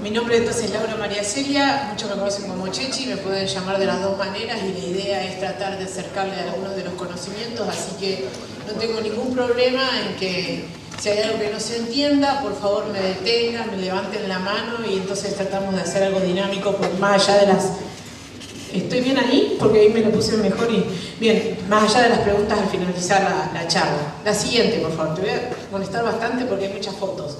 Mi nombre entonces es Laura María Celia, muchos me conocen como Chechi, me pueden llamar de las dos maneras y la idea es tratar de acercarle a algunos de los conocimientos, así que no tengo ningún problema en que si hay algo que no se entienda, por favor me detengan, me levanten la mano y entonces tratamos de hacer algo dinámico más allá de las... ¿Estoy bien ahí? Porque ahí me lo puse mejor y... Bien, más allá de las preguntas al finalizar la charla. La siguiente, por favor, te voy a molestar bastante porque hay muchas fotos.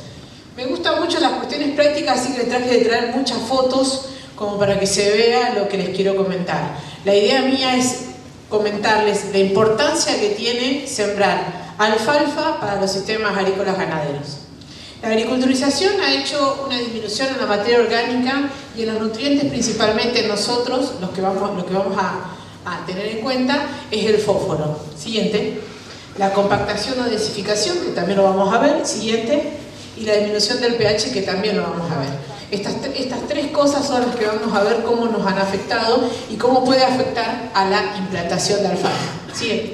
Me gustan mucho las cuestiones prácticas, así que traje de traer muchas fotos como para que se vea lo que les quiero comentar. La idea mía es comentarles la importancia que tiene sembrar alfalfa para los sistemas agrícolas ganaderos. La agriculturización ha hecho una disminución en la materia orgánica y en los nutrientes, principalmente nosotros, lo que vamos a tener en cuenta es el fósforo. Siguiente. La compactación o desificación, que también lo vamos a ver. Siguiente. Y la disminución del pH, que también lo vamos a ver. Estas tres cosas son las que vamos a ver cómo nos han afectado y cómo puede afectar a la implantación de alfalfa. Siguiente.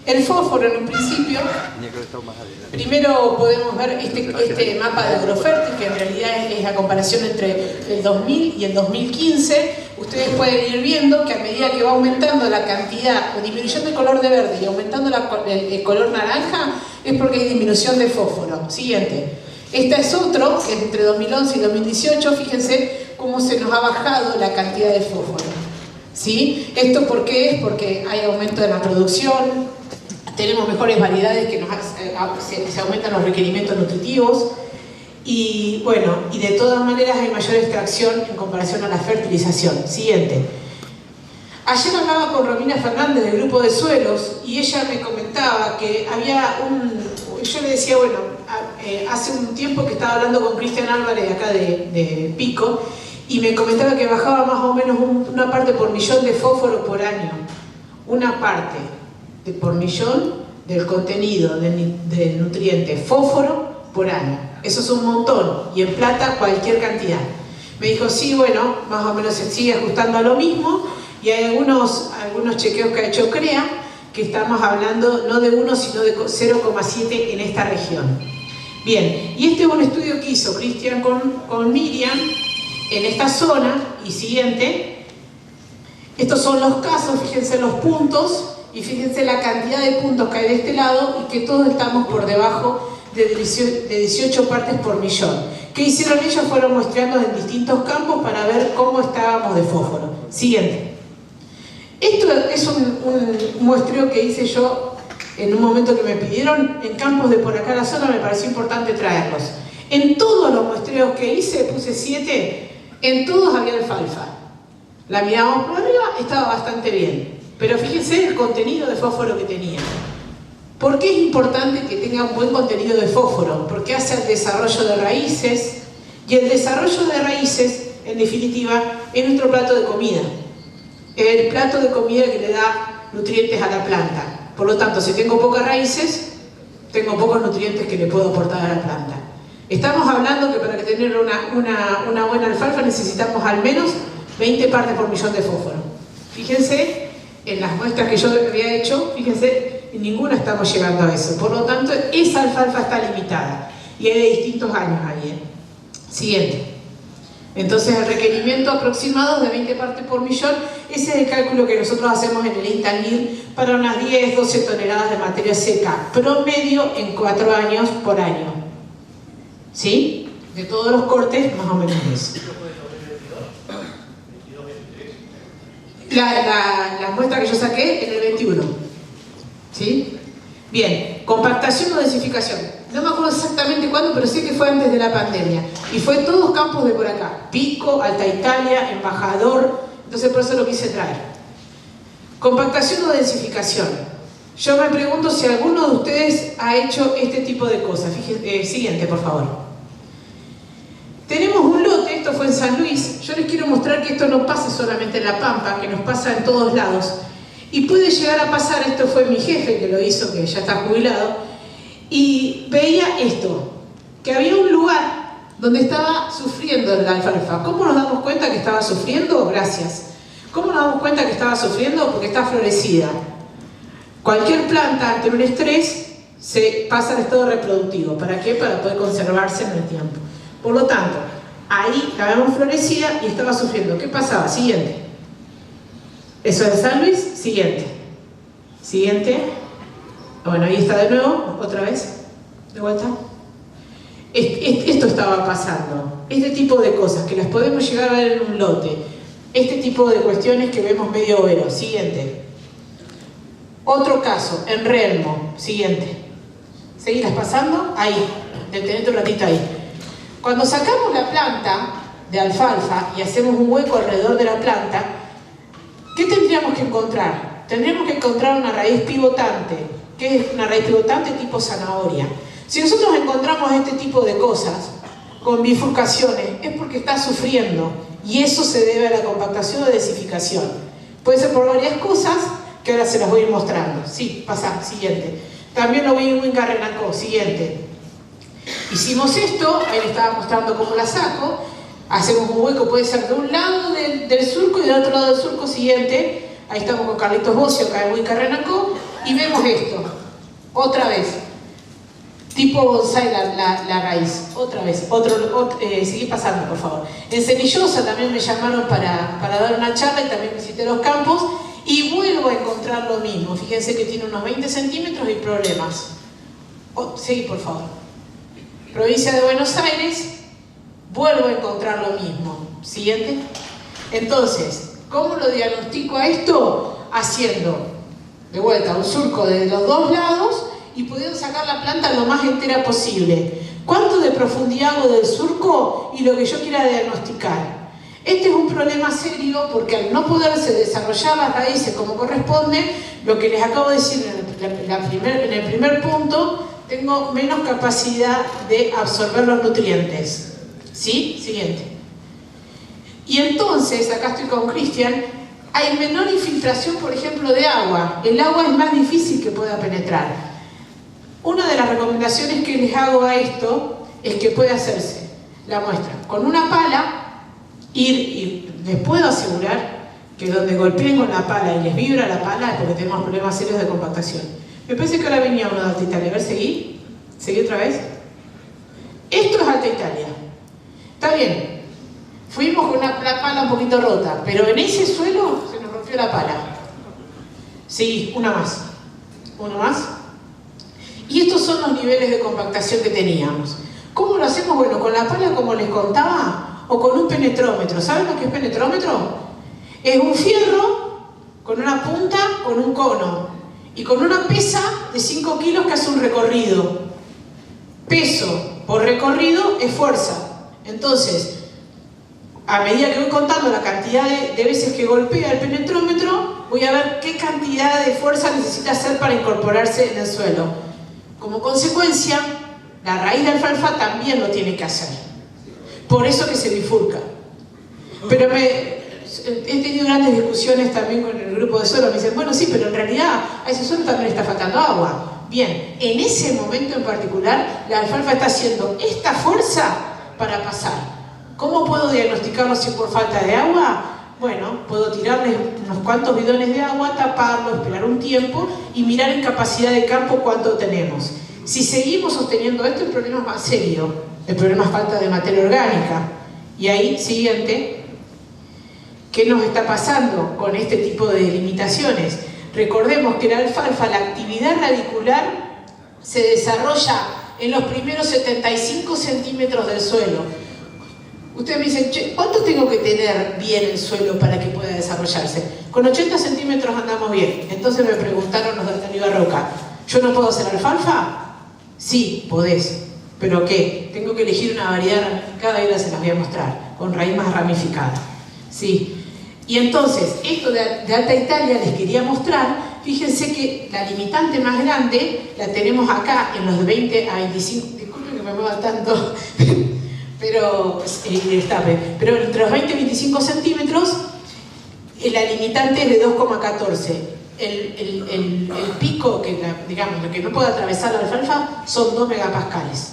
El fósforo, en un principio, primero podemos ver este mapa de Agrofértil, que en realidad es la comparación entre el 2000 y el 2015. Ustedes pueden ir viendo que a medida que va aumentando la cantidad, o disminuyendo el color de verde y aumentando el color naranja, es porque hay disminución de fósforo. Siguiente. Esta es otro, que es entre 2011 y 2018. Fíjense cómo se nos ha bajado la cantidad de fósforo. ¿Sí? ¿Esto por qué es? Porque hay aumento de la producción, tenemos mejores variedades que se aumentan los requerimientos nutritivos y bueno, y de todas maneras hay mayor extracción en comparación a la fertilización. Siguiente. Ayer hablaba con Romina Fernández del grupo de suelos y ella me comentaba que había yo le decía, bueno, hace un tiempo que estaba hablando con Cristian Álvarez de acá de Pico y me comentaba que bajaba más o menos una parte por millón de fósforo por año. Una parte por millón del contenido del nutriente fósforo por año. Eso es un montón y en plata cualquier cantidad. Me dijo, sí, bueno, más o menos se sigue ajustando a lo mismo y hay algunos chequeos que ha hecho CREA que estamos hablando no de 1 sino de 0,7 en esta región. Bien, y este es un estudio que hizo Cristian con Miriam en esta zona y siguiente. Estos son los casos, fíjense los puntos y fíjense la cantidad de puntos que hay de este lado y que todos estamos por debajo de 18 partes por millón. ¿Qué hicieron ellos? Fueron muestreando en distintos campos para ver cómo estábamos de fósforo. Siguiente. Esto es un muestreo que hice yo en un momento que me pidieron en campos de por acá la zona, me pareció importante traerlos. En todos los muestreos que hice, puse 7, en todos había alfalfa. La miramos por arriba, estaba bastante bien. Pero fíjense el contenido de fósforo que tenía. ¿Por qué es importante que tenga un buen contenido de fósforo? Porque hace el desarrollo de raíces y el desarrollo de raíces, en definitiva, es nuestro plato de comida. El plato de comida que le da nutrientes a la planta. Por lo tanto, si tengo pocas raíces, tengo pocos nutrientes que le puedo aportar a la planta. Estamos hablando que para tener una buena alfalfa necesitamos al menos 20 partes por millón de fósforo. Fíjense, en las muestras que yo había hecho, fíjense, en ninguna estamos llegando a eso. Por lo tanto, esa alfalfa está limitada. Y hay de distintos años ahí. Siguiente. Entonces, el requerimiento aproximado de 20 partes por millón, ese es el cálculo que nosotros hacemos en el Intanir para unas 10-12 toneladas de materia seca, promedio en 4 años por año. ¿Sí? De todos los cortes, más o menos eso. La muestra que yo saqué en el 21. ¿Sí? Bien, compactación o densificación. No me acuerdo exactamente cuándo, pero sé que fue antes de la pandemia. Y fue todos campos de por acá. Pico, Alta Italia, Embajador. Entonces por eso lo quise traer. Compactación o densificación. Yo me pregunto si alguno de ustedes ha hecho este tipo de cosas. Fíjense, siguiente, por favor. Tenemos un lote, esto fue en San Luis. Yo les quiero mostrar que esto no pasa solamente en La Pampa, que nos pasa en todos lados. Y puede llegar a pasar, esto fue mi jefe que lo hizo, que ya está jubilado, y veía esto, que había un lugar donde estaba sufriendo la alfalfa. ¿Cómo nos damos cuenta que estaba sufriendo? Gracias. ¿Cómo nos damos cuenta que estaba sufriendo? Porque está florecida. Cualquier planta ante un estrés se pasa al estado reproductivo. ¿Para qué? Para poder conservarse en el tiempo. Por lo tanto, Ahí la vemos florecida y estaba sufriendo. ¿Qué pasaba? Siguiente. Eso es de San Luis. Siguiente. Siguiente. Bueno, ahí está de nuevo. Otra vez. De vuelta. Esto estaba pasando. Este tipo de cosas que las podemos llegar a ver en un lote. Este tipo de cuestiones que vemos medio overo. Siguiente. Otro caso, en Relmo. Siguiente. ¿Seguirás pasando? Ahí. Detenete un ratito ahí. Cuando sacamos la planta de alfalfa y hacemos un hueco alrededor de la planta, ¿qué tendríamos que encontrar? Tendríamos que encontrar una raíz pivotante. ¿Qué es una raíz pivotante? Tipo zanahoria. Si nosotros encontramos este tipo de cosas con bifurcaciones, es porque está sufriendo. Y eso se debe a la compactación o desificación. Puede ser por varias cosas que ahora se las voy a ir mostrando. Sí, pasa, siguiente. También lo vi en Winca-Renacó, siguiente. Hicimos esto, ahí le estaba mostrando cómo la saco. Hacemos un hueco, puede ser de un lado del surco y del otro lado del surco, siguiente. Ahí estamos con Carlitos Bocio, acá en Winca-Renacó, y vemos esto. Otra vez. Tipo bonsai la raíz. Otra vez. Seguí pasando, por favor. En Cenillosa también me llamaron para dar una charla y también visité los campos. Y vuelvo a encontrar lo mismo. Fíjense que tiene unos 20 centímetros y problemas. Seguí, por favor. Provincia de Buenos Aires, vuelvo a encontrar lo mismo. Siguiente. Entonces, ¿cómo lo diagnostico a esto? Haciendo, de vuelta, un surco de los dos lados y pudiendo sacar la planta lo más entera posible. ¿Cuánto de profundidad hago del surco y lo que yo quiera diagnosticar? Este es un problema serio porque al no poderse desarrollar las raíces como corresponde, lo que les acabo de decir en el primer punto, tengo menos capacidad de absorber los nutrientes. ¿Sí? Siguiente. Y entonces, acá estoy con Cristian, hay menor infiltración, por ejemplo, de agua. El agua es más difícil que pueda penetrar. Una de las recomendaciones que les hago a esto es que puede hacerse la muestra con una pala, y les puedo asegurar que donde golpeen con la pala y les vibra la pala es porque tenemos problemas serios de compactación. Me parece que ahora venía uno de Alta Italia. A ver, seguí. Seguí otra vez. Esto es Alta Italia. Está bien. Fuimos con una pala un poquito rota, pero en ese suelo se nos rompió la pala. Seguí, una más. Uno más. Y estos son los niveles de compactación que teníamos. ¿Cómo lo hacemos? Bueno, con la pala, como les contaba, o con un penetrómetro. ¿Saben lo que es penetrómetro? Es un fierro con una punta, con un cono y con una pesa de 5 kilos que hace un recorrido. Peso por recorrido es fuerza. Entonces, a medida que voy contando la cantidad de veces que golpea el penetrómetro, voy a ver qué cantidad de fuerza necesita hacer para incorporarse en el suelo. Como consecuencia, la raíz de alfalfa también lo tiene que hacer. Por eso que se bifurca. Pero he tenido grandes discusiones también con el grupo de suelo. Me dicen, bueno, sí, pero en realidad a ese suelo también está faltando agua. Bien, en ese momento en particular, la alfalfa está haciendo esta fuerza para pasar. ¿Cómo puedo diagnosticarlo si es por falta de agua? Bueno, puedo tirarles unos cuantos bidones de agua, taparlo, esperar un tiempo y mirar en capacidad de campo cuánto tenemos. Si seguimos sosteniendo esto, el problema es más serio. El problema es falta de materia orgánica. Y ahí, siguiente, ¿qué nos está pasando con este tipo de limitaciones? Recordemos que la alfalfa, la actividad radicular, se desarrolla en los primeros 75 centímetros del suelo. Ustedes me dicen, che, ¿cuánto tengo que tener bien el suelo para que pueda desarrollarse? Con 80 centímetros andamos bien. Entonces me preguntaron los de Ateneo Roca, ¿yo no puedo hacer alfalfa? Sí, podés. ¿Pero qué? Tengo que elegir una variedad ramificada y ahora se las voy a mostrar, con raíz más ramificada. ¿Sí? Y entonces, esto de Alta Italia les quería mostrar. Fíjense que la limitante más grande la tenemos acá, en los de 20 a 25, disculpen que me mueva tanto, pero entre los 20 y 25 centímetros, la limitante es de 2,14. El pico, digamos, lo que no puede atravesar la alfalfa, son 2 megapascales.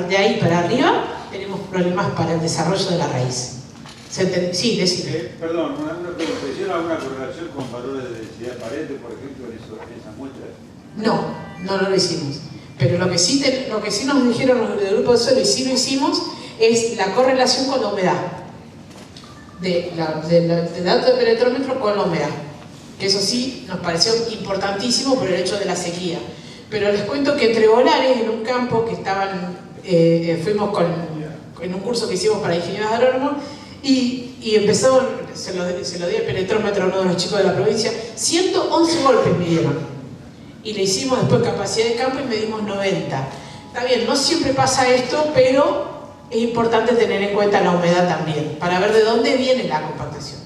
De ahí para arriba tenemos problemas para el desarrollo de la raíz. Sí, decime. Perdón, una pregunta. ¿Hicieron alguna correlación con valores de densidad aparente, por ejemplo, en esas muestras? No lo hicimos. Pero lo que sí nos dijeron los del grupo de suelo, y sí lo hicimos, es la correlación con la humedad, del dato de penetrómetro con la humedad, que eso sí nos pareció importantísimo por el hecho de la sequía. Pero les cuento que entre Volares, en un campo que estaban, fuimos en un curso que hicimos para ingenieros agrónomos, y empezó, se lo di el penetrómetro a uno de los chicos de la provincia, 111 golpes midieron. Y le hicimos después capacidad de campo y medimos 90. Está bien, no siempre pasa esto, pero es importante tener en cuenta la humedad también, para ver de dónde viene la compactación.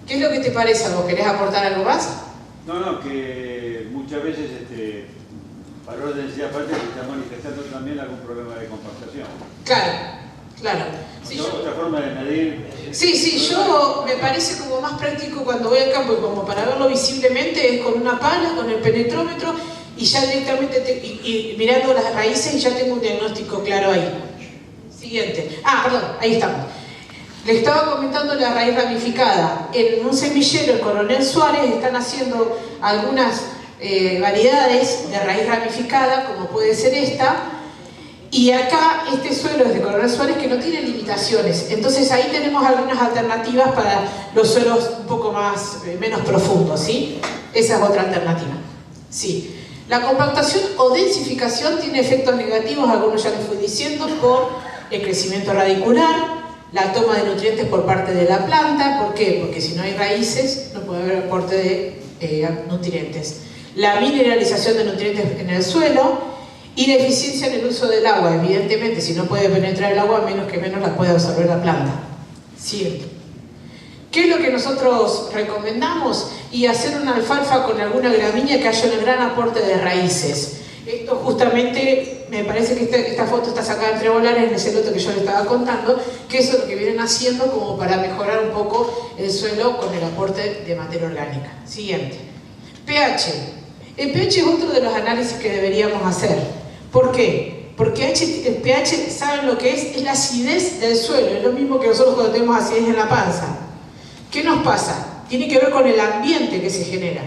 ¿Qué es lo que te parece? ¿Vos querés aportar algo más? No, que muchas veces valores de densidad aparte se está manifestando también algún problema de compactación. Claro. Sí, otra forma de medir. Sí, yo me parece como más práctico cuando voy al campo y como para verlo visiblemente es con una pala, con el penetrómetro y ya directamente y mirando las raíces y ya tengo un diagnóstico claro ahí. Siguiente. Perdón, ahí estamos. Le estaba comentando la raíz ramificada. En un semillero, el Coronel Suárez, están haciendo algunas variedades de raíz ramificada, como puede ser esta. Y acá este suelo es de Coronel Suárez que no tiene limitaciones. Entonces ahí tenemos algunas alternativas para los suelos un poco menos profundos, ¿sí? Esa es otra alternativa. Sí. La compactación o densificación tiene efectos negativos, algunos ya les fui diciendo, por el crecimiento radicular, la toma de nutrientes por parte de la planta. ¿Por qué? Porque si no hay raíces no puede haber aporte de nutrientes. La mineralización de nutrientes en el suelo y la eficiencia en el uso del agua. Evidentemente, si no puede penetrar el agua, menos la puede absorber la planta. Siguiente. ¿Qué es lo que nosotros recomendamos? Y hacer una alfalfa con alguna gramínea que haya un gran aporte de raíces. Esto justamente, me parece que esta foto está sacada entre Volares en ese lote que yo les estaba contando, que eso es lo que vienen haciendo como para mejorar un poco el suelo con el aporte de materia orgánica. Siguiente. pH. El pH es otro de los análisis que deberíamos hacer. ¿Por qué? Porque el pH, ¿saben lo que es? Es la acidez del suelo, es lo mismo que nosotros cuando tenemos acidez en la panza. ¿Qué nos pasa? Tiene que ver con el ambiente que se genera.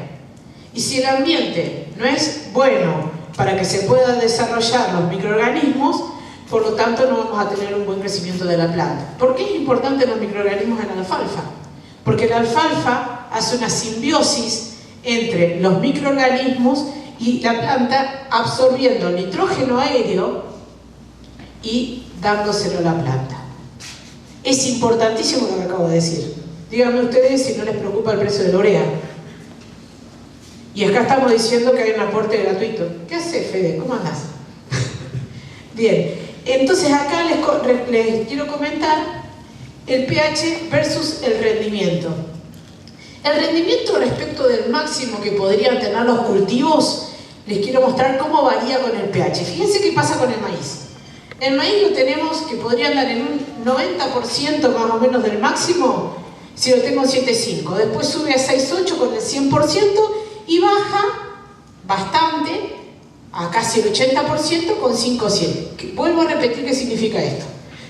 Y si el ambiente no es bueno para que se puedan desarrollar los microorganismos, por lo tanto no vamos a tener un buen crecimiento de la planta. ¿Por qué es importante los microorganismos en la alfalfa? Porque la alfalfa hace una simbiosis entre los microorganismos y la planta absorbiendo nitrógeno aéreo y dándoselo a la planta. Es importantísimo lo que acabo de decir. Díganme ustedes si no les preocupa el precio de la urea. Y acá estamos diciendo que hay un aporte gratuito. ¿Qué hace, Fede? ¿Cómo andás? Bien, entonces acá les quiero comentar el pH versus el rendimiento. El rendimiento respecto del máximo que podrían tener los cultivos, les quiero mostrar cómo varía con el pH. Fíjense qué pasa con el maíz. El maíz lo tenemos que podría andar en un 90% más o menos del máximo si lo tengo en 7,5. Después sube a 6,8 con el 100% y baja bastante a casi el 80% con 5,7. Vuelvo a repetir qué significa esto.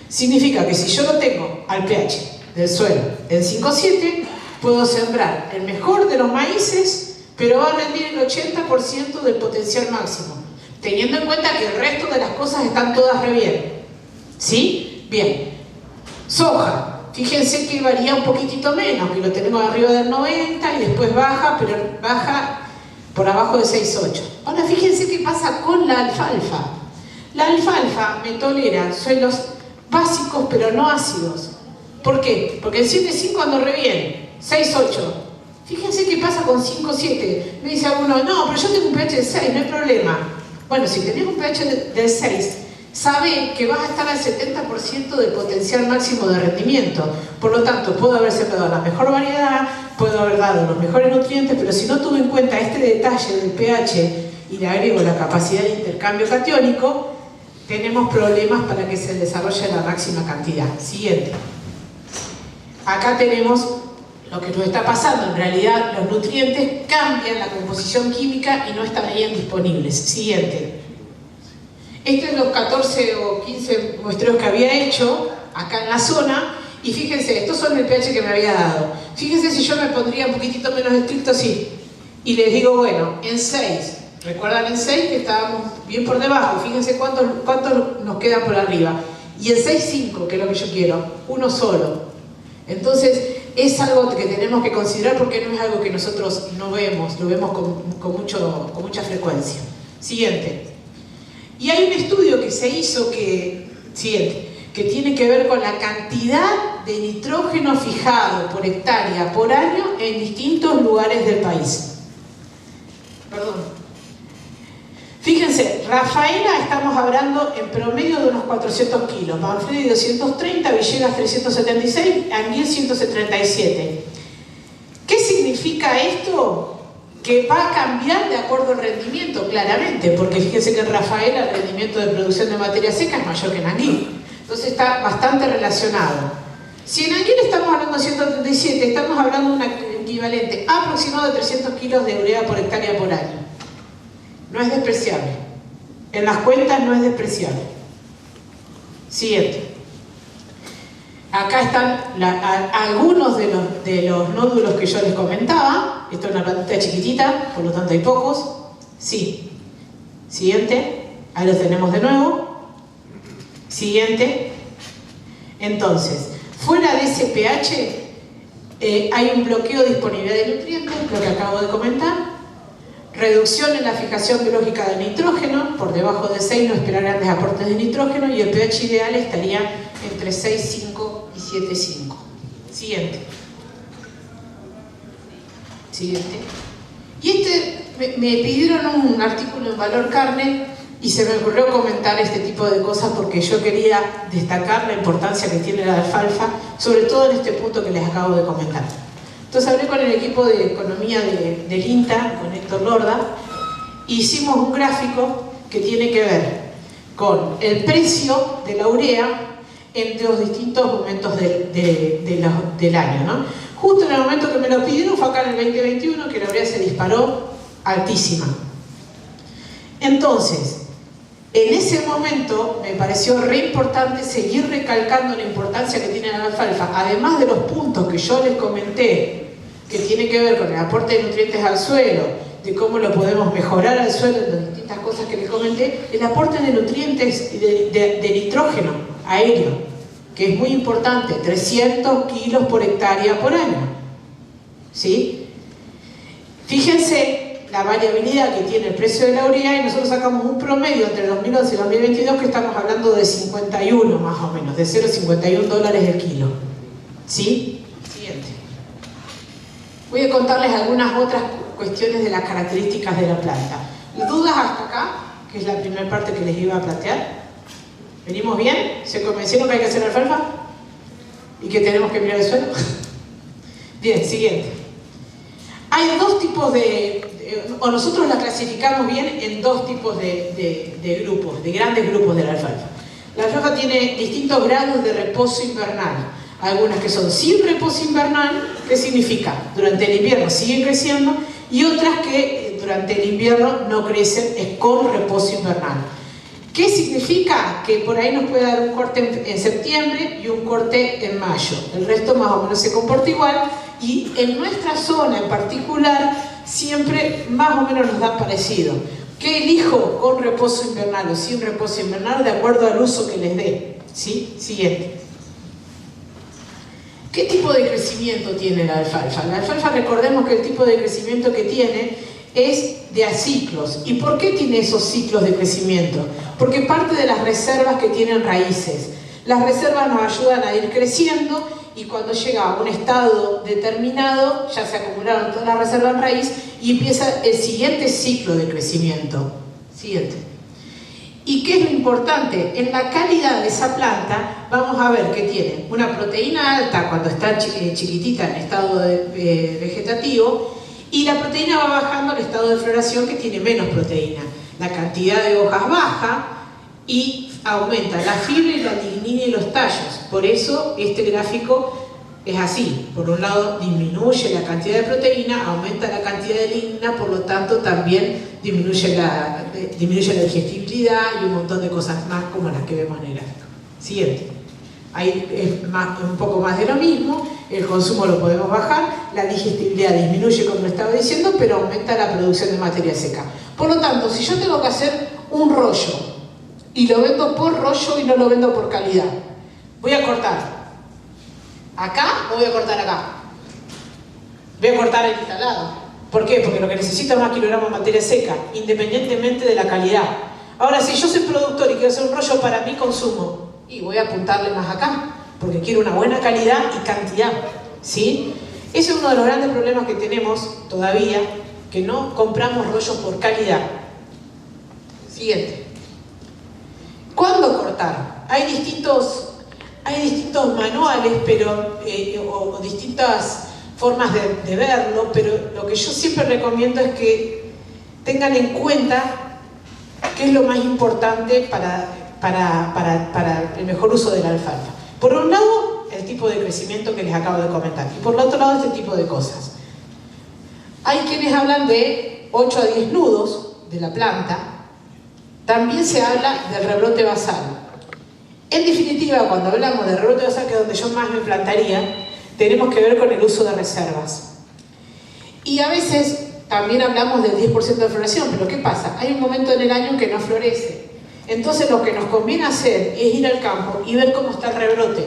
Significa que si yo lo tengo al pH del suelo en 5,7, puedo sembrar el mejor de los maíces, pero va a rendir el 80% del potencial máximo, teniendo en cuenta que el resto de las cosas están todas re bien. ¿Sí? Bien. Soja. Fíjense que varía un poquitito menos, que lo tenemos arriba del 90 y después baja, pero baja por abajo de 6,8. Ahora fíjense qué pasa con la alfalfa. La alfalfa me tolera suelos básicos pero no ácidos. ¿Por qué? Porque en 7,5 ando re bien. 6,8. Fíjense qué pasa con 5,7. Me dice alguno, no, pero yo tengo un pH de 6, no hay problema. Bueno, si tenés un pH de 6, sabe que vas a estar al 70% del potencial máximo de rendimiento. Por lo tanto, puedo haber sembrado la mejor variedad, puedo haber dado los mejores nutrientes, pero si no tuve en cuenta este detalle del pH y le agrego la capacidad de intercambio catiónico, tenemos problemas para que se desarrolle la máxima cantidad. Siguiente. Acá tenemos lo que nos está pasando. En realidad, los nutrientes cambian la composición química y no estarían disponibles. Siguiente. Estos son los 14 o 15 muestreos que había hecho acá en la zona. Y fíjense, estos son el pH que me había dado. Fíjense si yo me pondría un poquitito menos estricto, sí. Y les digo, bueno, en 6. ¿Recuerdan en 6 que estábamos bien por debajo? Fíjense cuántos nos quedan por arriba. Y el 6.5, que es lo que yo quiero, uno solo. Entonces, es algo que tenemos que considerar porque no es algo que nosotros no vemos, lo vemos con mucha frecuencia. Siguiente. Y hay un estudio que se hizo que tiene que ver con la cantidad de nitrógeno fijado por hectárea por año en distintos lugares del país. Perdón. Fíjense, Rafaela estamos hablando en promedio de unos 400 kilos, Manfredi 230, Villegas 376, Anguil 137. ¿Qué significa esto? Que va a cambiar de acuerdo al rendimiento, claramente, porque fíjense que en Rafaela el rendimiento de producción de materia seca es mayor que en Anguil. Entonces está bastante relacionado. Si en Anguil estamos hablando de 137, estamos hablando de un equivalente aproximado de 300 kilos de urea por hectárea por año. No es despreciable. En las cuentas no es despreciable. Siguiente. Acá están algunos de los nódulos que yo les comentaba. Esto es una plantita chiquitita, por lo tanto hay pocos. Sí. Siguiente. Ahí los tenemos de nuevo. Siguiente. Entonces, fuera de ese pH hay un bloqueo de disponibilidad de nutrientes, lo que acabo de comentar. Reducción en la fijación biológica de nitrógeno, por debajo de 6 no esperar grandes aportes de nitrógeno y el pH ideal estaría entre 6,5 y 7,5. Siguiente. Siguiente. Y me pidieron un artículo en Valor Carne y se me ocurrió comentar este tipo de cosas porque yo quería destacar la importancia que tiene la alfalfa, sobre todo en este punto que les acabo de comentar. Entonces hablé con el equipo de economía del INTA, con Héctor Lorda, e hicimos un gráfico que tiene que ver con el precio de la urea en los distintos momentos del año, ¿no? Justo en el momento que me lo pidieron fue acá en el 2021, que la urea se disparó altísima. Entonces, en ese momento me pareció re importante seguir recalcando la importancia que tiene la alfalfa, además de los puntos que yo les comenté, que tiene que ver con el aporte de nutrientes al suelo, de cómo lo podemos mejorar al suelo, en las distintas cosas que les comenté, el aporte de nutrientes de nitrógeno aéreo, que es muy importante, 300 kilos por hectárea por año. ¿Sí? Fíjense la variabilidad que tiene el precio de la urea y nosotros sacamos un promedio entre 2011 y 2022 que estamos hablando de 51 más o menos, de $0,51 el kilo. ¿Sí? Siguiente. Voy a contarles algunas otras cuestiones de las características de la planta. ¿Dudas hasta acá? Que es la primera parte que les iba a plantear. ¿Venimos bien? ¿Se convencieron que hay que hacer alfalfa? ¿Y que tenemos que mirar el suelo? Bien, siguiente. Hay dos tipos o nosotros la clasificamos bien en dos tipos de grupos, de grandes grupos de la alfalfa. La alfalfa tiene distintos grados de reposo invernal. Algunas que son sin reposo invernal, ¿qué significa? Durante el invierno siguen creciendo, y otras que durante el invierno no crecen, es con reposo invernal. ¿Qué significa? Que por ahí nos puede dar un corte en septiembre y un corte en mayo. El resto más o menos se comporta igual, y en nuestra zona en particular siempre más o menos nos da parecido. ¿Qué elijo? ¿Con reposo invernal o sin reposo invernal? De acuerdo al uso que les dé. ¿Sí? Siguiente. ¿Qué tipo de crecimiento tiene la alfalfa? La alfalfa, recordemos que el tipo de crecimiento que tiene es de aciclos. ¿Y por qué tiene esos ciclos de crecimiento? Porque parte de las reservas que tienen raíces. Las reservas nos ayudan a ir creciendo y cuando llega a un estado determinado ya se acumularon todas las reservas en raíz y empieza el siguiente ciclo de crecimiento. Siguiente. ¿Y qué es lo importante? En la calidad de esa planta vamos a ver que tiene una proteína alta cuando está chiquitita en estado vegetativo, y la proteína va bajando al estado de floración, que tiene menos proteína. La cantidad de hojas baja y aumenta la fibra y la lignina y los tallos. Por eso este gráfico es así. Por un lado disminuye la cantidad de proteína, aumenta la cantidad de lignina, por lo tanto también disminuye la digestibilidad y un montón de cosas más como las que vemos en el gráfico. Siguiente. Ahí es un poco más de lo mismo, el consumo lo podemos bajar, la digestibilidad disminuye como lo estaba diciendo, pero aumenta la producción de materia seca. Por lo tanto, si yo tengo que hacer un rollo y lo vendo por rollo y no lo vendo por calidad. Voy a cortar acá o voy a cortar acá. Voy a cortar el instalado. ¿Por qué? Porque lo que necesito es más kilogramos de materia seca, independientemente de la calidad. Ahora, si yo soy productor y quiero hacer un rollo para mi consumo, y voy a apuntarle más acá, porque quiero una buena calidad y cantidad, ¿sí? Ese es uno de los grandes problemas que tenemos todavía, que no compramos rollos por calidad. Siguiente. ¿Cuándo cortar? Hay distintos manuales, pero, o distintas formas de verlo, pero lo que yo siempre recomiendo es que tengan en cuenta qué es lo más importante para el mejor uso de la alfalfa. Por un lado, el tipo de crecimiento que les acabo de comentar, y por el otro lado, este tipo de cosas. Hay quienes hablan de 8 a 10 nudos de la planta. También se habla del rebrote basal. En definitiva, cuando hablamos de rebrote basal, que es donde yo más me plantaría, tenemos que ver con el uso de reservas. Y a veces también hablamos del 10% de floración, pero ¿qué pasa? Hay un momento en el año en que no florece. Entonces lo que nos conviene hacer es ir al campo y ver cómo está el rebrote.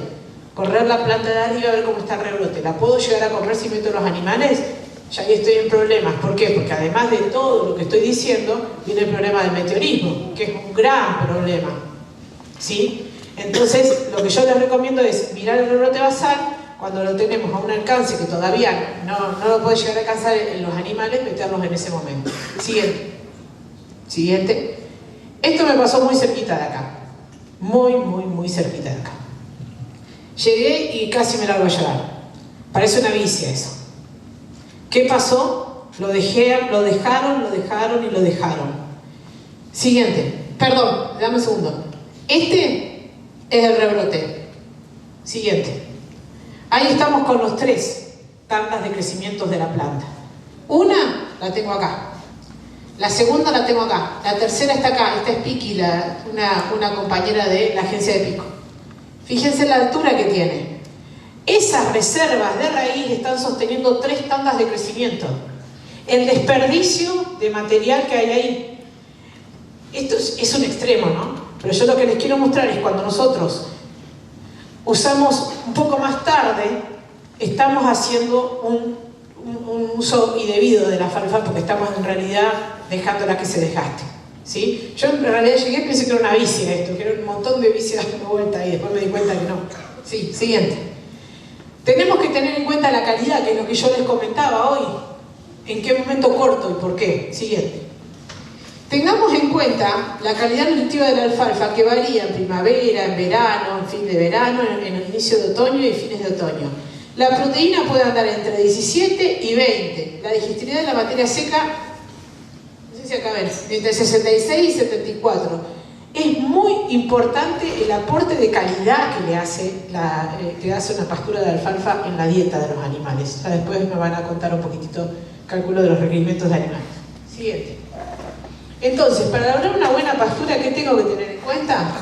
Correr la planta de arriba a ver cómo está el rebrote. ¿La puedo llegar a comer si meto los animales? Ya ahí estoy en problemas. ¿Por qué? Porque además de todo lo que estoy diciendo, viene el problema del meteorismo, que es un gran problema. ¿Sí? Entonces, lo que yo les recomiendo es mirar el rebrote basal. Cuando lo tenemos a un alcance que todavía no lo puede llegar a alcanzar en los animales, meterlos en ese momento. Siguiente. Siguiente. Esto me pasó muy cerquita de acá. Muy cerquita de acá. Llegué y casi me largo a llorar. Parece una vicia eso. ¿Qué pasó? Lo dejaron. Siguiente. Perdón, dame un segundo. Este es el rebrote. Siguiente. Ahí estamos con los 3 tandas de crecimientos de la planta. Una la tengo acá. La segunda la tengo acá. La tercera está acá. Esta es Piki, una compañera de la agencia de Pico. Fíjense la altura que tiene. Esas reservas de raíz están sosteniendo 3 tandas de crecimiento. El desperdicio de material que hay ahí. Esto es un extremo, ¿no? Pero yo lo que les quiero mostrar es cuando nosotros usamos un poco más tarde, estamos haciendo un uso indebido de la alfalfa porque estamos en realidad dejándola que se desgaste. ¿Sí? Yo en realidad llegué y pensé que era una bici esto, que era un montón de bici dando vuelta y después me di cuenta que no. Sí, siguiente. Tenemos que tener en cuenta la calidad, que es lo que yo les comentaba hoy. ¿En qué momento corto y por qué? Siguiente. Tengamos en cuenta la calidad nutritiva de la alfalfa que varía en primavera, en verano, en fin de verano, en el inicio de otoño y fines de otoño. La proteína puede andar entre 17 y 20. La digestibilidad de la materia seca, no sé si acá ven, entre 66 y 74. Es muy importante el aporte de calidad que le hace una pastura de alfalfa en la dieta de los animales. O sea, después me van a contar un poquitito cálculo de los requerimientos de animales. Siguiente. Entonces, para lograr una buena pastura, ¿qué tengo que tener en cuenta?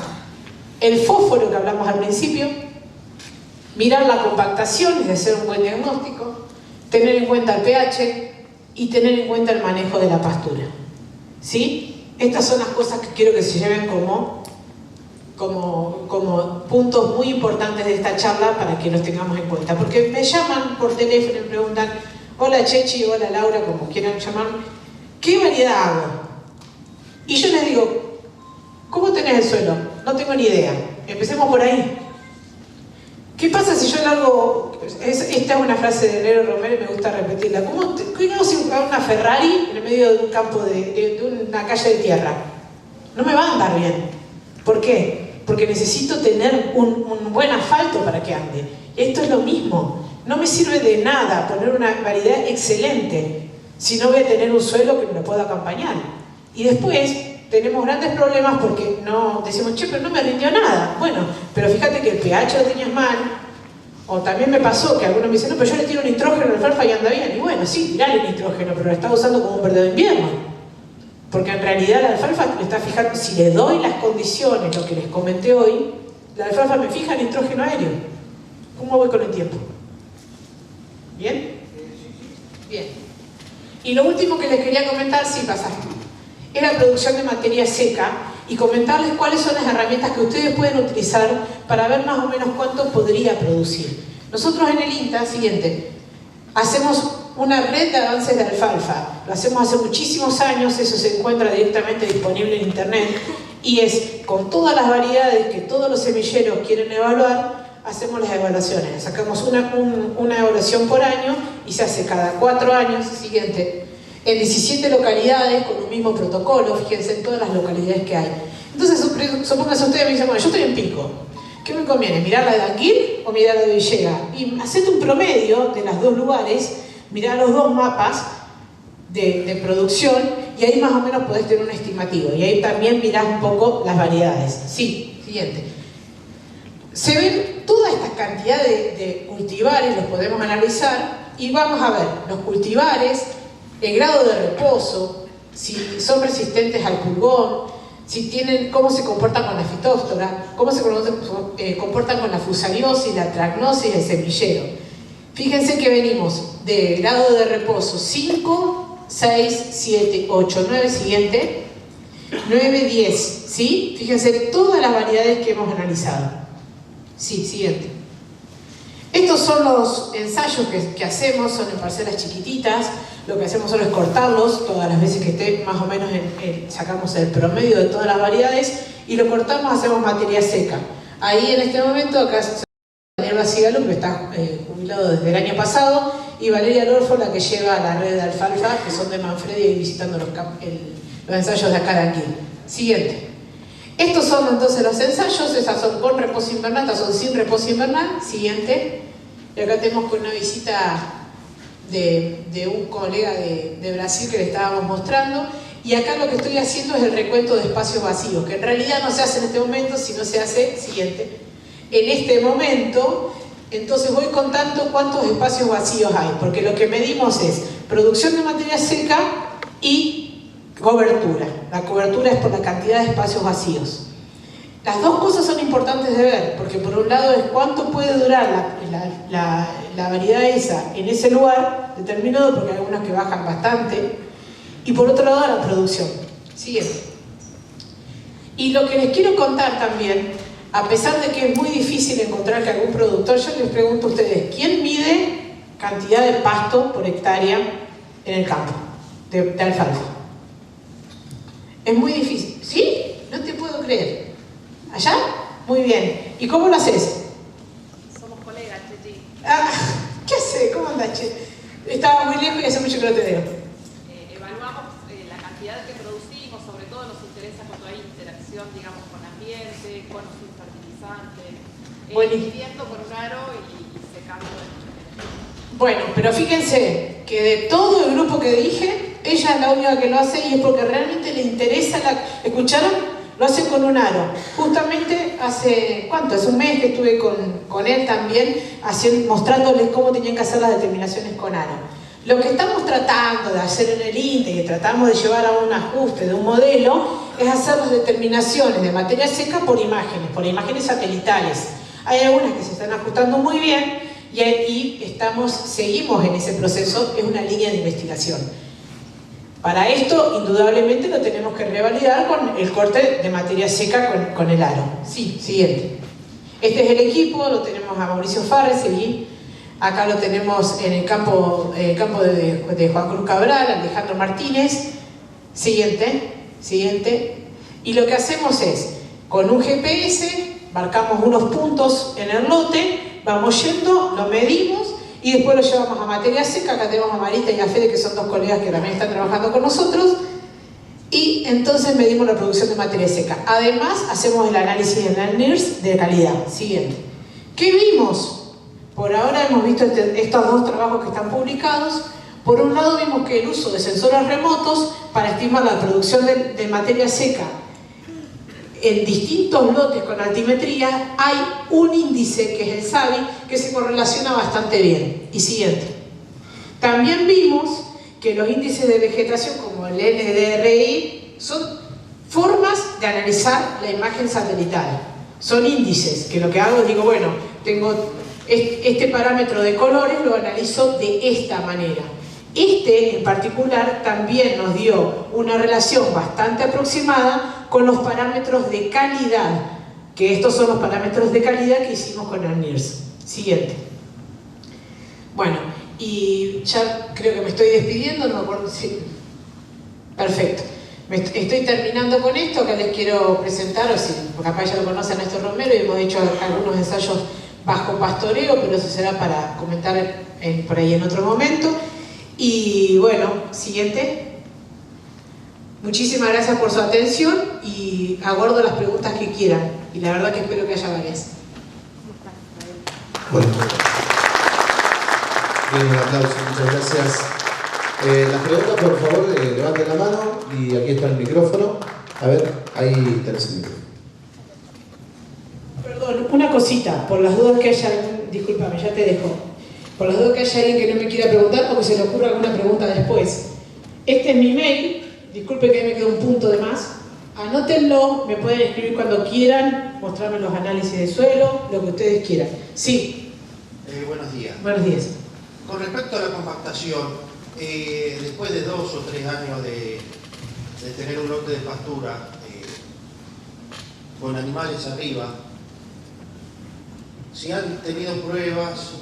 El fósforo que hablamos al principio, mirar la compactación, es hacer un buen diagnóstico, tener en cuenta el pH y tener en cuenta el manejo de la pastura. ¿Sí? Estas son las cosas que quiero que se lleven como puntos muy importantes de esta charla para que los tengamos en cuenta. Porque me llaman por teléfono y me preguntan, hola Chechi, hola Laura, como quieran llamarme, ¿qué variedad hago? Y yo les digo, ¿cómo tenés el suelo? No tengo ni idea. Empecemos por ahí. ¿Qué pasa si yo largo? Esta es una frase de Nero Romero y me gusta repetirla. ¿Cómo si hago una Ferrari en el medio de un campo, de una calle de tierra? No me va a andar bien. ¿Por qué? Porque necesito tener un buen asfalto para que ande. Y esto es lo mismo. No me sirve de nada poner una variedad excelente si no voy a tener un suelo que me lo pueda acompañar. Y después tenemos grandes problemas porque no decimos, che, pero no me rindió nada. Bueno, pero fíjate que el pH lo tenías mal. O también me pasó que algunos me dicen, no, pero yo le tiro nitrógeno a la alfalfa y anda bien. Y bueno, sí, tirale nitrógeno, pero lo está usando como un verde de invierno. Porque en realidad la alfalfa me está fijando, si le doy las condiciones, lo que les comenté hoy, la alfalfa me fija nitrógeno aéreo. ¿Cómo voy con el tiempo? ¿Bien? Bien. Y lo último que les quería comentar, sí, pasaste, es la producción de materia seca y comentarles cuáles son las herramientas que ustedes pueden utilizar para ver más o menos cuánto podría producir. Nosotros en el INTA, siguiente, hacemos una red de avances de alfalfa. Lo hacemos hace muchísimos años, eso se encuentra directamente disponible en internet y es con todas las variedades que todos los semilleros quieren evaluar, hacemos las evaluaciones. Sacamos una evaluación por año y se hace cada 4 años, siguiente, en 17 localidades con un mismo protocolo, fíjense en todas las localidades que hay. Entonces, supónganse ustedes me dicen, bueno, yo estoy en Pico, ¿qué me conviene? ¿Mirar la de Anguil o mirar la de Villega? Y hacete un promedio de los dos lugares, mirá los dos mapas de producción y ahí más o menos podés tener un estimativo. Y ahí también mirás un poco las variedades. Sí, siguiente. Se ven toda esta cantidad de cultivares, los podemos analizar y vamos a ver los cultivares, el grado de reposo, si son resistentes al pulgón, si tienen, cómo se comportan con la fitóftora, cómo se comportan con la fusariosis, la tragnosis del semillero. Fíjense que venimos de grado de reposo 5, 6, 7, 8, 9, siguiente, 9, 10, ¿sí? Fíjense todas las variedades que hemos analizado. Sí, siguiente. Estos son los ensayos que hacemos, son en parcelas chiquititas. Lo que hacemos solo es cortarlos todas las veces que esté más o menos sacamos el promedio de todas las variedades y lo cortamos, hacemos materia seca. Ahí en este momento, acá Daniel Basigalo, que está jubilado desde el año pasado, y Valeria Lorfo, la que lleva la red de alfalfa, que son de Manfredi, y visitando los ensayos de acá de aquí. Siguiente. Estos son entonces los ensayos, esas son con reposo invernal, estas son sin reposo invernal. Siguiente. Y acá tenemos con una visita de un colega de Brasil que le estábamos mostrando. Y acá lo que estoy haciendo es el recuento de espacios vacíos, que en realidad no se hace en este momento, sino se hace, siguiente, en este momento. Entonces voy contando cuántos espacios vacíos hay, porque lo que medimos es producción de materia seca y cobertura. La cobertura es por la cantidad de espacios vacíos. Las dos cosas son importantes de ver, porque por un lado es cuánto puede durar la variedad esa en ese lugar determinado, porque hay algunas que bajan bastante, y por otro lado la producción. Siguiente. Y lo que les quiero contar también, a pesar de que es muy difícil encontrar que algún productor, yo les pregunto a ustedes, ¿quién mide cantidad de pasto por hectárea en el campo de alfalfa? Es muy difícil. ¿Sí? No te puedo creer. ¿Allá? Muy bien. ¿Y cómo lo haces? Somos colegas, Chechi. Ah, ¿qué haces? ¿Cómo andás, Che? Estaba muy lejos y hace mucho que no te veo. Evaluamos la cantidad que producimos, sobre todo nos interesa cuando hay interacción, digamos, con ambiente, con los fertilizantes, midiendo con un aro y secando. Bueno, pero fíjense que de todo el grupo que dije, ella es la única que lo hace y es porque realmente le interesa ¿escucharon? Lo hace con un aro. Justamente hace, ¿cuánto? Hace un mes que estuve con él también mostrándoles cómo tenían que hacer las determinaciones con aro. Lo que estamos tratando de hacer en el INTA y que tratamos de llevar a un ajuste de un modelo es hacer las determinaciones de materia seca por imágenes satelitales. Hay algunas que se están ajustando muy bien y seguimos en ese proceso, es una línea de investigación. Para esto, indudablemente, lo tenemos que revalidar con el corte de materia seca con el aro. Sí, siguiente. Este es el equipo, lo tenemos a Mauricio Farres, y acá lo tenemos en el campo de Juan Cruz Cabral, Alejandro Martínez. Siguiente, siguiente. Y lo que hacemos es, con un GPS, marcamos unos puntos en el lote, vamos yendo, lo medimos, y después lo llevamos a materia seca. Acá tenemos a Marita y a Fede, que son dos colegas que también están trabajando con nosotros, y entonces medimos la producción de materia seca. Además, hacemos el análisis de NIRS de calidad. Siguiente. ¿Qué vimos? Por ahora hemos visto estos dos trabajos que están publicados. Por un lado vimos que el uso de sensores remotos para estimar la producción de materia seca en distintos lotes con altimetría, hay un índice que es el SABI que se correlaciona bastante bien. Y siguiente. También vimos que los índices de vegetación como el NDRI son formas de analizar la imagen satelital. Son índices que lo que hago es digo, bueno, tengo este parámetro de colores, lo analizo de esta manera. Este en particular también nos dio una relación bastante aproximada con los parámetros de calidad, que estos son los parámetros de calidad que hicimos con el NIRS. Siguiente. Bueno, y ya creo que me estoy despidiendo, no me acuerdo si... Perfecto. Estoy terminando con esto, que les quiero presentar, o si capaz ya lo conocen, a Néstor Romero, y hemos hecho algunos ensayos bajo pastoreo, pero eso será para comentar por ahí en otro momento. Y bueno, siguiente. Muchísimas gracias por su atención y aguardo las preguntas que quieran. Y la verdad que espero que haya varias. Bueno. Bien, un aplauso, muchas gracias. Las preguntas, por favor, levanten la mano y aquí está el micrófono. A ver, ahí tenés el micrófono. Perdón, una cosita, por las dudas que haya... Discúlpame, ya te dejo. Por las dudas que haya alguien que no me quiera preguntar o que se le ocurra alguna pregunta después. Este es mi mail, disculpe que me quedó un punto de más. Anótenlo, me pueden escribir cuando quieran, mostrarme los análisis de suelo, lo que ustedes quieran. Sí. Buenos días. Buenos días. Con respecto a la compactación, después de 2 o 3 años de tener un lote de pastura con animales arriba, si han tenido pruebas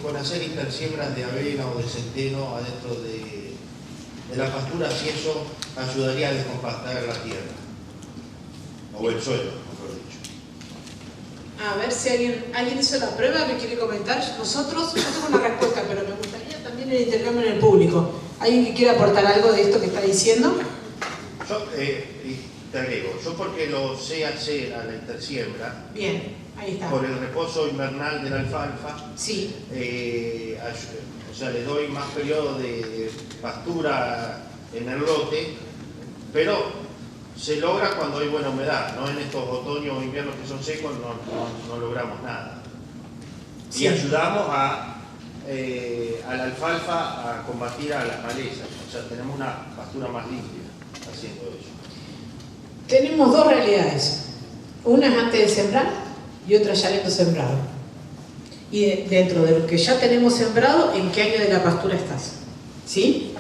con hacer intersiembras de avena o de centeno adentro de la pastura, si eso ayudaría a descompactar la tierra o el suelo, mejor dicho. A ver si alguien hizo la prueba, me quiere comentar. Yo tengo una respuesta, pero me gustaría también el intercambio en el público. ¿Alguien que quiera aportar algo de esto que está diciendo? Yo te agrego, yo porque lo sé hacer a la intersiembra. Bien, ahí está. Por el reposo invernal de la alfalfa. Sí. O sea, le doy más periodo de pastura en el lote, pero se logra cuando hay buena humedad, no en estos otoños o inviernos que son secos no logramos nada. Sí. Y ayudamos a la alfalfa a combatir a las malezas, o sea, tenemos una pastura más limpia haciendo eso. Tenemos dos realidades, una es antes de sembrar y otra ya habiendo sembrado. Y dentro de lo que ya tenemos sembrado, ¿en qué año de la pastura estás? ¿Sí?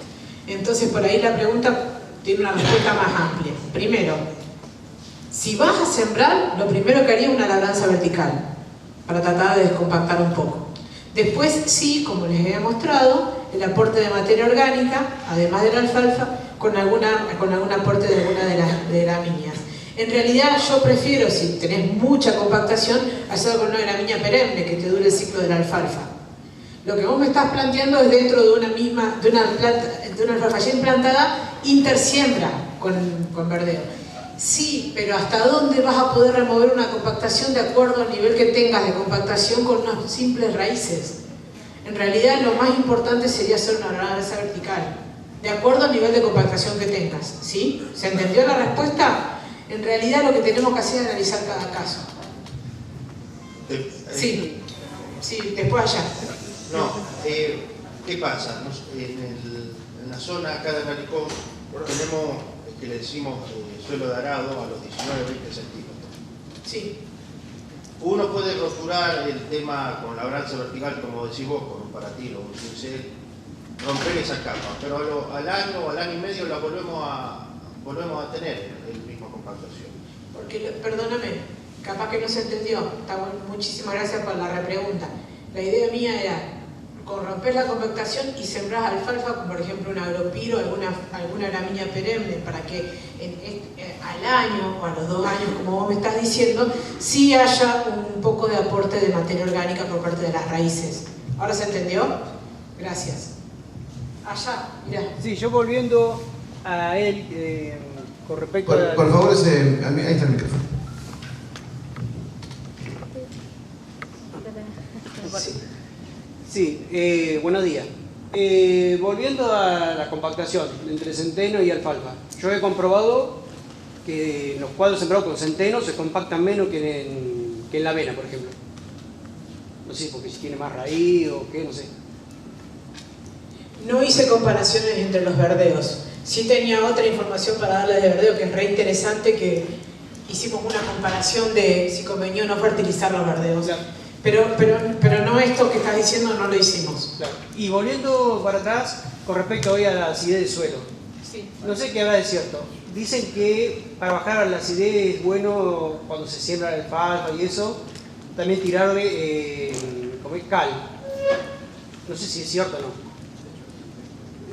Entonces por ahí la pregunta tiene una respuesta más amplia. Primero, si vas a sembrar, lo primero que haría es una labranza vertical para tratar de descompactar un poco. Después sí, como les había mostrado, el aporte de materia orgánica, además de la alfalfa, con algún aporte de alguna de las gramíneas. En realidad yo prefiero, si tenés mucha compactación, hacerlo con una gramínea perenne que te dure el ciclo de la alfalfa. Lo que vos me estás planteando es dentro de una alfalfa ya implantada, intersiembra con verdeo. Sí, pero ¿hasta dónde vas a poder remover una compactación de acuerdo al nivel que tengas de compactación con unas simples raíces? En realidad lo más importante sería hacer una labranza vertical, de acuerdo al nivel de compactación que tengas. ¿Sí? ¿Se entendió la respuesta? En realidad lo que tenemos que hacer es analizar cada caso. Sí, después allá. No, ¿qué pasa? En la zona acá de Naricó tenemos, que le decimos suelo de arado a los 19-20 centímetros. Sí. Uno puede roturar el tema con labranza vertical, como decís vos, con un paratilo, un cincel, romper esa capa, pero al año o al año y medio la volvemos a tener el mismo compactación. Porque, perdóname, capaz que no se entendió. Muchísimas gracias por la repregunta. La idea mía era con romper la compactación y sembrar alfalfa, como por ejemplo un agropiro, alguna gramínea perenne, para que al año o a los 2 años, como vos me estás diciendo, sí haya un poco de aporte de materia orgánica por parte de las raíces. ¿Ahora se entendió? Gracias. Allá, mirá. Sí, yo volviendo a él, con respecto a... Por favor, ahí está el micrófono. Sí, buenos días. Volviendo a la compactación entre centeno y alfalfa, yo he comprobado que los cuadros sembrados con centeno se compactan menos que en la avena, por ejemplo. No sé, porque si tiene más raíz o qué, no sé. No hice comparaciones entre los verdeos. Sí tenía otra información para darles de verdeo que es re interesante, que hicimos una comparación de si convenía o no fertilizar los verdeos. Claro. Pero no esto que estás diciendo no lo hicimos. Claro. Y volviendo para atrás, con respecto hoy a la acidez del suelo. Sí. No sé qué habrá de cierto. Dicen que para bajar la acidez es bueno cuando se siembra el alfalfa y eso, también tirarle como es cal. No sé si es cierto o no.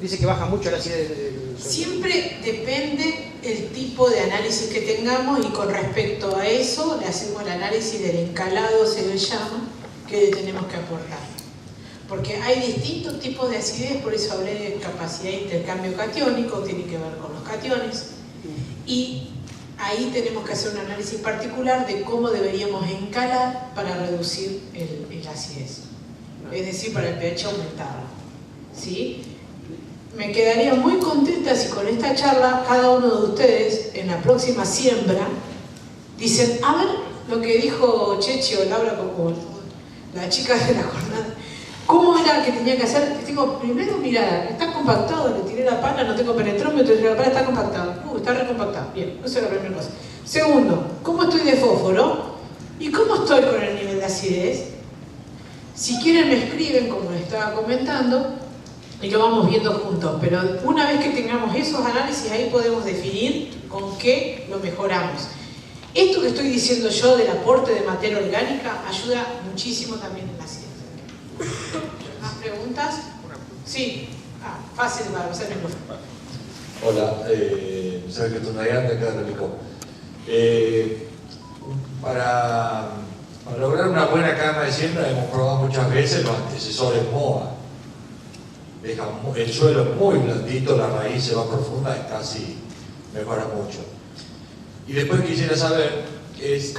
Dice que baja mucho la acidez del suelo. Siempre depende el tipo de análisis que tengamos y con respecto a eso le hacemos el análisis del encalado, se le llama, que le tenemos que aportar. Porque hay distintos tipos de acidez, por eso hablé de capacidad de intercambio catiónico, tiene que ver con los cationes. Y ahí tenemos que hacer un análisis particular de cómo deberíamos encalar para reducir el acidez. Es decir, para el pH aumentarlo. ¿Sí? Me quedaría muy contenta si con esta charla cada uno de ustedes en la próxima siembra dicen, a ver lo que dijo Chechi o Laura, como la chica de la jornada, ¿cómo era que tenía que hacer? Tengo primero, mirada, está compactado, le tiré la pala, no tengo penetrómetro, le tiré la pala, está compactado. Está recompactado, bien, eso es la primera cosa. Segundo, ¿cómo estoy de fósforo? ¿Y cómo estoy con el nivel de acidez? Si quieren me escriben, como les estaba comentando, y lo vamos viendo juntos, pero una vez que tengamos esos análisis, ahí podemos definir con qué lo mejoramos. Esto que estoy diciendo yo del aporte de materia orgánica ayuda muchísimo también en la ciencia. ¿Más preguntas? Sí. Fácil para pasar el micrófono. Hola, Sergio Tunayán de acá de Relicó. Para lograr una buena cama de siembra hemos probado muchas veces los antecesores MOA. El suelo es muy blandito, la raíz se va profunda y casi mejora mucho. Y después quisiera saber qué es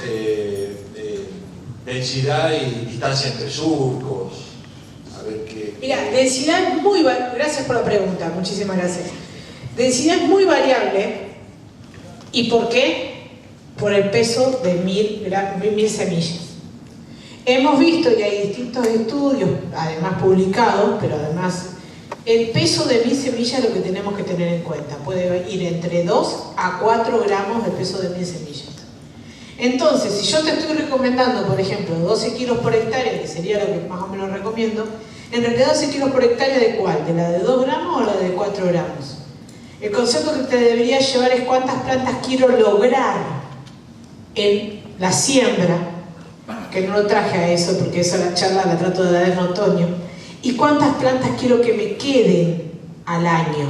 densidad y distancia entre surcos. A ver qué. Mira, densidad es muy variable. Gracias por la pregunta, muchísimas gracias. Densidad es muy variable. ¿Y por qué? Por el peso de 1000 semillas. Hemos visto, y hay distintos estudios, además publicados, pero además el peso de 1000 semillas es lo que tenemos que tener en cuenta. Puede ir entre 2 a 4 gramos de peso de 1000 semillas. Entonces, si yo te estoy recomendando, por ejemplo, 12 kilos por hectárea, que sería lo que más o menos recomiendo, en realidad 12 kilos por hectárea, ¿de cuál? ¿De la de 2 gramos o la de 4 gramos? El concepto que te debería llevar es cuántas plantas quiero lograr en la siembra, que no lo traje a eso porque esa la charla la trato de dar en otoño, y cuántas plantas quiero que me queden al año.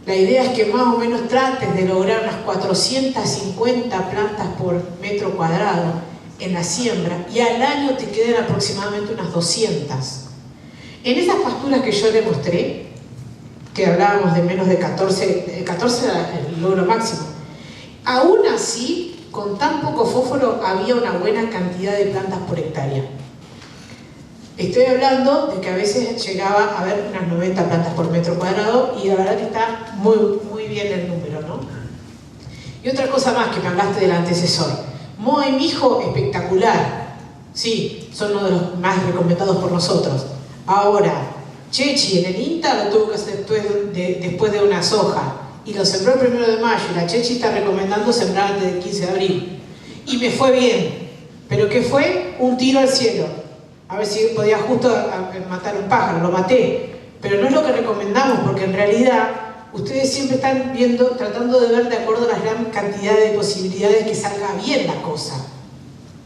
La idea es que más o menos trates de lograr unas 450 plantas por metro cuadrado en la siembra y al año te queden aproximadamente unas 200. En esas pasturas que yo le mostré, que hablábamos de menos de 14 era el logro máximo, aún así, con tan poco fósforo había una buena cantidad de plantas por hectárea. Estoy hablando de que a veces llegaba a haber unas 90 plantas por metro cuadrado y la verdad que está muy bien el número, ¿no? Y otra cosa más que me hablaste del antecesor. Moa y Mijo, espectacular. Sí, son uno de los más recomendados por nosotros. Ahora, Chechi en el INTA lo tuvo que hacer después de una soja y lo sembró el 1 de mayo y la Chechi está recomendando sembrar antes del 15 de abril. Y me fue bien. ¿Pero qué fue? Un tiro al cielo. A ver si podía justo matar un pájaro, lo maté. Pero no es lo que recomendamos, porque en realidad ustedes siempre están viendo, tratando de ver de acuerdo a la gran cantidad de posibilidades que salga bien la cosa.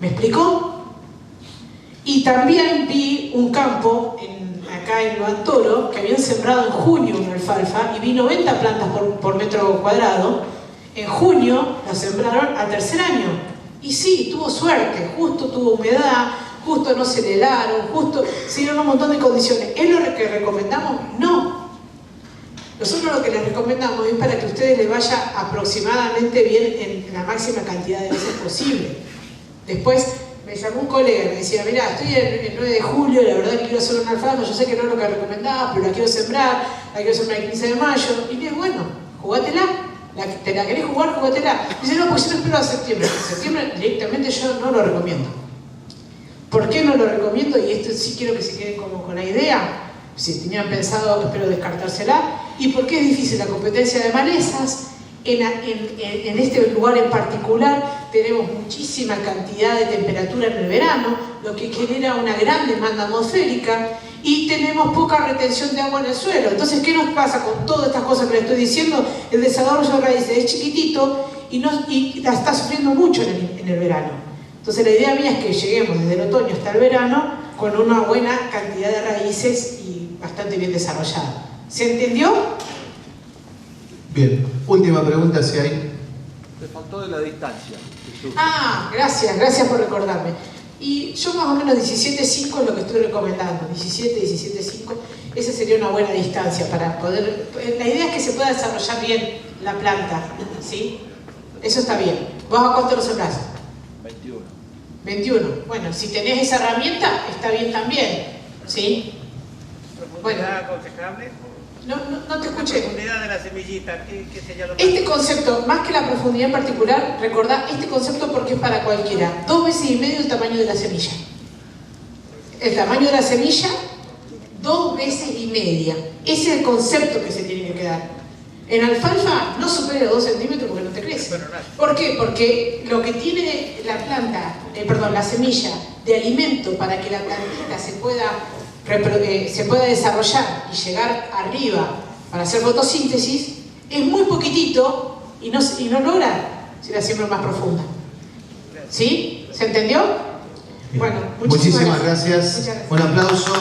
¿Me explicó? Y también vi un campo acá en Loantoro que habían sembrado en junio una alfalfa y vi 90 plantas por metro cuadrado. En junio la sembraron al tercer año. Y sí, tuvo suerte, justo tuvo humedad, justo no se le helaron, justo se dieron un montón de condiciones. ¿Es lo que recomendamos? No. Nosotros lo que les recomendamos es para que ustedes les vaya aproximadamente bien en la máxima cantidad de veces posible. Después me llamó un colega y me decía, mira, estoy el 9 de julio, la verdad que quiero hacer una alfalfa, yo sé que no es lo que recomendaba, pero la quiero sembrar el 15 de mayo. Y le digo, bueno, jugátela. ¿Te la querés jugar? Jugátela. Dice, no, pues yo no espero a septiembre. En septiembre directamente yo no lo recomiendo. ¿Por qué no lo recomiendo? Y esto sí quiero que se queden como con la idea. Si tenían pensado, espero descartársela. ¿Y por qué es difícil la competencia de malezas? En este lugar en particular tenemos muchísima cantidad de temperatura en el verano, lo que genera una gran demanda atmosférica y tenemos poca retención de agua en el suelo. Entonces, ¿qué nos pasa con todas estas cosas que le estoy diciendo? El desarrollo de raíces es chiquitito y la está sufriendo mucho en el verano. Entonces, la idea mía es que lleguemos desde el otoño hasta el verano con una buena cantidad de raíces y bastante bien desarrollada. ¿Se entendió? Bien, última pregunta si hay. Te faltó de la distancia. Ah, gracias por recordarme. Y yo más o menos 17.5 es lo que estoy recomendando, 17.5, esa sería una buena distancia para poder... La idea es que se pueda desarrollar bien la planta, ¿sí? Eso está bien. ¿Vos a cuánto lo sembrás? 21. 21. Bueno, si tenés esa herramienta, está bien también, ¿sí? ¿Profundidad aconsejable? No te escuché. Profundidad de la semillita, ¿qué sería lo más? Este concepto, más que la profundidad en particular, recordá este concepto porque es para cualquiera. 2,5 veces el tamaño de la semilla. El tamaño de la semilla, 2,5 veces. Ese es el concepto que se tiene que quedar. En alfalfa no supera 2 centímetros porque no te crece. ¿Por qué? Porque lo que tiene la planta, la semilla de alimento para que la plantita se pueda desarrollar y llegar arriba para hacer fotosíntesis, es muy poquitito y no logra si la siembra más profunda. ¿Sí? ¿Se entendió? Bueno, Muchísimas gracias. Muchas gracias. Un aplauso.